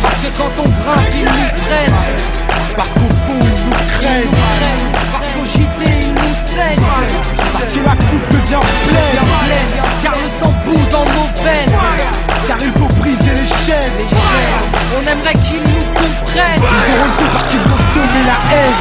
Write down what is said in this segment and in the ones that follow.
Parce que quand on grimpe, ils nous freinent. Parce qu'au fond ils nous craignent. Parce qu'au JT ils nous saignent. Parce que la coupe devient pleine. Car le sang bout dans nos veines. Car il faut briser les chaînes. On aimerait qu'ils nous comprennent. Ils ont refait parce qu'ils ont semé la haine.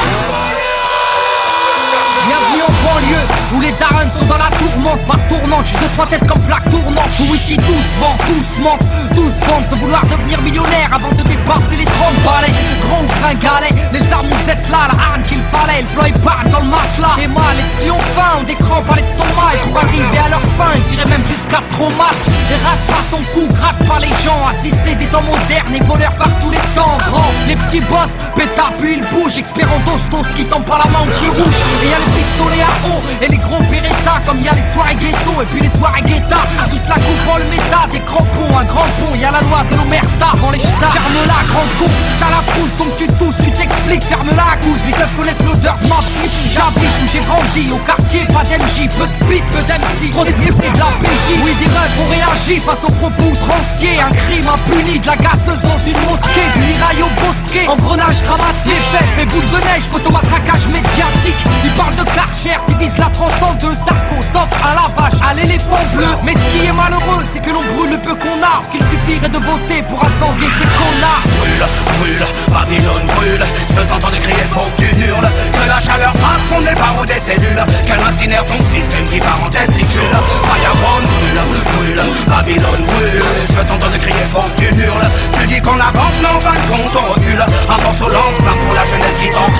Bienvenue en banlieue, où les darons sont dans la tourmente. Par tournante, juste 2-3 tests comme flaque tournante. Où ici tous vendent, tous mentent, tous vendent de vouloir devenir millionnaire avant de dépasser les 30 balais. Grand ou gringalet, les armes nous êtes là, la arme qu'il fallait. Le plan épargne dans le matelas. Et moi, les petits ont faim, ont des crampes à l'estomac. Et pour arriver à leur fin, ils iraient même jusqu'à trop mal. Et rate pas ton cou, gratte pas les gens. Assister des temps modernes et voleurs par tous les temps. Grand, les petits boss, pétard puis ils bougent. Expérant d'ostos qui tendent pas la main au feu rouge. Et y'a les pistolets à eau et les gros Beretta. Comme y'a les soirées ghetto et puis les soirées guetta. Tous la coupe dans le méta, des crampons, un grand pont. Y'a la loi de l'omerta dans les ch'tas. Ferme-la, grand con, t'as la frousse donc tu tousses, tu t'expliques. Ferme-la, cousse, les keufs connaissent l'odeur de ma flip. J'habite où j'ai grandi, au quartier, pas d'MJ. Peu de beat, peu d'MC, trop d'équipes et de la PJ. Oui, des rêves ont réagi face aux propos outranciers. Un crime impuni, de la gazeuse dans une mosquée. Du mirail au bosquet, engrenage dramatique. Fait boule de neige, photomatraquage médiatique. Ils parlent de Karcher, divise la France en deux. Sarko, t'offre un lavage à l'éléphant bleu. Mais ce qui est malheureux, c'est que l'on brûle le peu qu'on a. Or qu'il suffirait de voter pour incendier ces connards. Brûle, brûle, Babylone brûle. Je t'entends crier pour que tu hurles. Que la chaleur passe son des barreaux des cellules. Qu'elle incinère ton système qui part en testicule. Fireborn brûle, brûle, Babylone brûle. Je t'entends crier pour que tu hurles. Tu dis qu'on avance, mais en fin de compte on recule. Un morceau lance-flamme pour la jeunesse qui tente.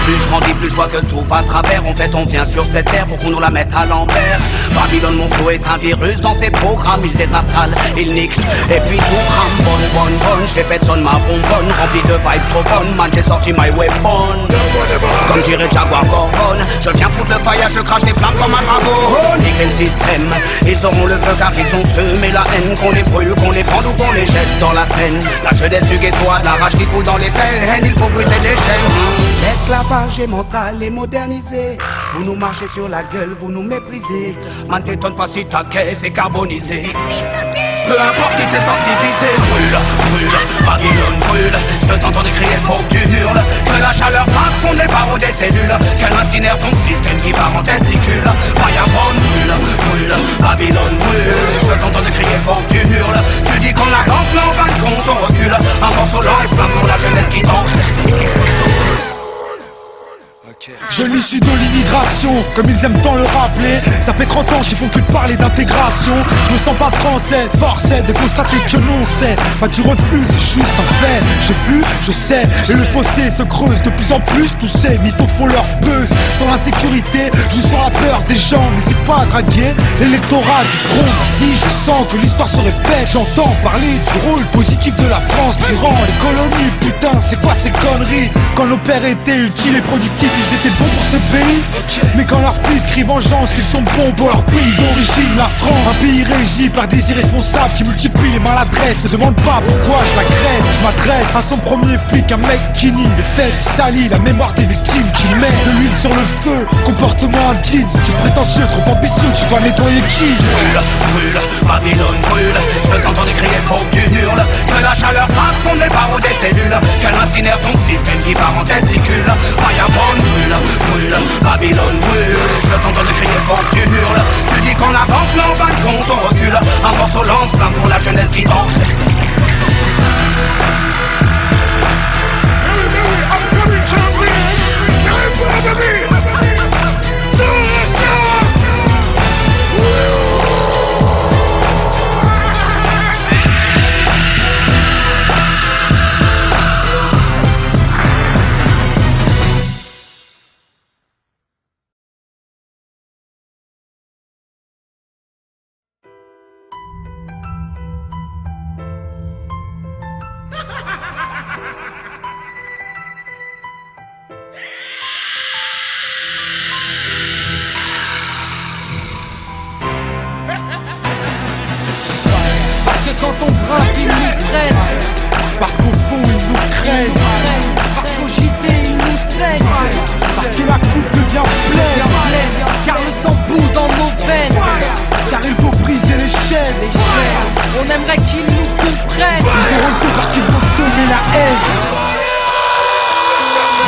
Plus je grandis, plus je vois que tout va à travers. En fait, on vient sur cette terre pour qu'on nous la mette à l'envers. Babylone, mon flow est un virus dans tes programmes. Il désinstalle, il nique, et puis tout crame. Bonne, j'ai fait sonne ma bonbonne. Rempli de vibes trop bonnes, man, j'ai sorti my weapon. Comme dirait Jaguar Gorgon, je viens foutre le fire, je crache des flammes comme un dragon. Niquer le système, ils auront le feu car ils ont semé la haine. Qu'on les brûle, qu'on les prenne ou qu'on les jette dans la Seine. La jeunesse du ghetto a de la rage qui coule dans les veines. Il faut briser les chaînes. L'esclavage est mental et modernisé. Vous nous marchez sur la gueule, vous nous méprisez. Man, t'étonne pas si ta caisse est carbonisée. Peu importe qui s'est senti visé. Brûle, brûle, Babylone brûle. Je t'entends crier pour que tu hurles. Que la chaleur passe fond des barreaux des cellules. Qu'elle incinère ton système qui part en testicule. Fireborn brûle, brûle, Babylone brûle. Je t'entends crier pour que tu hurles. Tu dis qu'on avance mais en fin de compte on recule. Un morceau lance-flamme pour la jeunesse qui tente. Jeune issu de l'immigration, comme ils aiment tant le rappeler. Ça fait 30 ans qu'ils font que de parler d'intégration. Je me sens pas français, forcé de constater que non c'est pas tu refuses, c'est juste un fait. J'ai vu, je sais, et le fossé se creuse de plus en plus. Tous ces mythos font leur buzz. Sans l'insécurité, je sens la peur des gens. N'hésite pas à draguer l'électorat du front. Si je sens que l'histoire se répète, j'entends parler du rôle positif de la France durant les colonies. Putain, c'est quoi ces conneries? Quand nos pères étaient utiles et productifs, ils étaient bons pour ce pays. Mais quand leurs fils crient vengeance, ils sont bons pour leur pays d'origine, la France. Un pays régi par des irresponsables qui multiplient les maladresses. Ne demande pas pourquoi je l'agresse. Je m'adresse à son premier flic, un mec qui nie les faits, qui salit la mémoire des victimes, qui met de l'huile sur le feu. Comportement indigne, tu es prétentieux, trop ambitieux, tu vas nettoyer qui? Brûle, brûle, Babylone brûle. Je t'entends crier pour que tu hurles. Que la chaleur passe fond des barreaux des cellules. Qu'elle incinère ton système qui part en testicule. Fireborn brûle, brûle, Babylone brûle. Je t'entends crier pour que tu hurles. Tu dis qu'on avance mais en fin de compte on recule. Un morceau lance-flamme pour la jeunesse qui danse. Parce que quand on grimpe, ils nous freinent. Parce qu'au fond ils nous craignent, parce qu'au JT ils nous saignent, parce que la coupe devient pleine, car le sang bout dans nos veines, car il faut briser les chaînes. on aimerait qu'ils nous comprennent. Ils auront tout parce qu'ils ont semé la haine.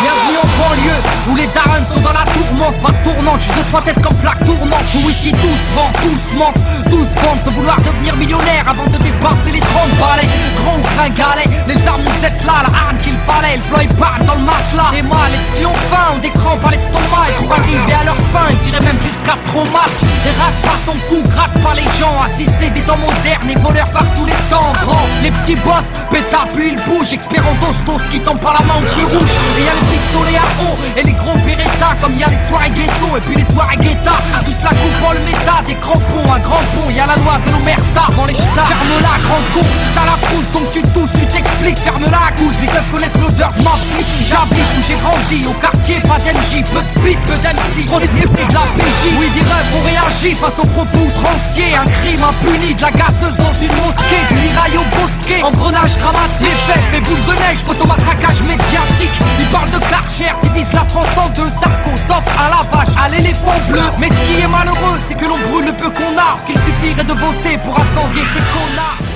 Bienvenue en banlieue, où les darons sont dans la tourmente. Par tournante, juste 2-3 tests comme flaque tournante. Où ici tous vendent, tous mentent, tous vendent de vouloir devenir millionnaire avant de dépasser les 30 balais. Grand ou gringalet, les armes nous êtes là, la arme qu'il fallait. Le plan il part dans le matelas. Et moi, les petits ont faim, ont des crampes à l'estomac. Et pour arriver à leur fin, ils iraient même jusqu'à traumat. Et rate pas ton cou, gratte pas les gens. Assister des temps modernes et voleurs par tous les temps. Grand, les petits boss, pétard puis ils bougent. Expérant d'ostos qui tombent par la main au feu rouge. Et y'a les pistolets à eau et les gros Beretta. Comme y'a les soirées ghetto et puis les soirées guetta. Tous la coupe en le méta, des crampons, un grand pont. Y'a la loi de nos merdas dans les ch'tas. Ferme-la, grand con, t'as la frousse donc tu tousses, tu t'expliques. Ferme-la, gousse, les keufs connaissent l'odeur de ma flic. J'habite où j'ai grandi, au quartier, pas d'MJ. Peu de beat, peu d'MC, on est de la PJ. Oui, des rêves ont réagi face aux propos outranciers. Un crime impuni, de la gazeuse dans une mosquée. Du mirail au bosquet, engrenage dramatique. Fait boule de neige, photomatraquage médiatique. Ils parlent de Karcher, divise la France en deux. Sarko, t'offre à la vache, à l'éléphant bleu. Mais ce qui est malheureux, c'est que l'on brûle le peu qu'on a. Or qu'il suffirait de voter pour incendier ces connards.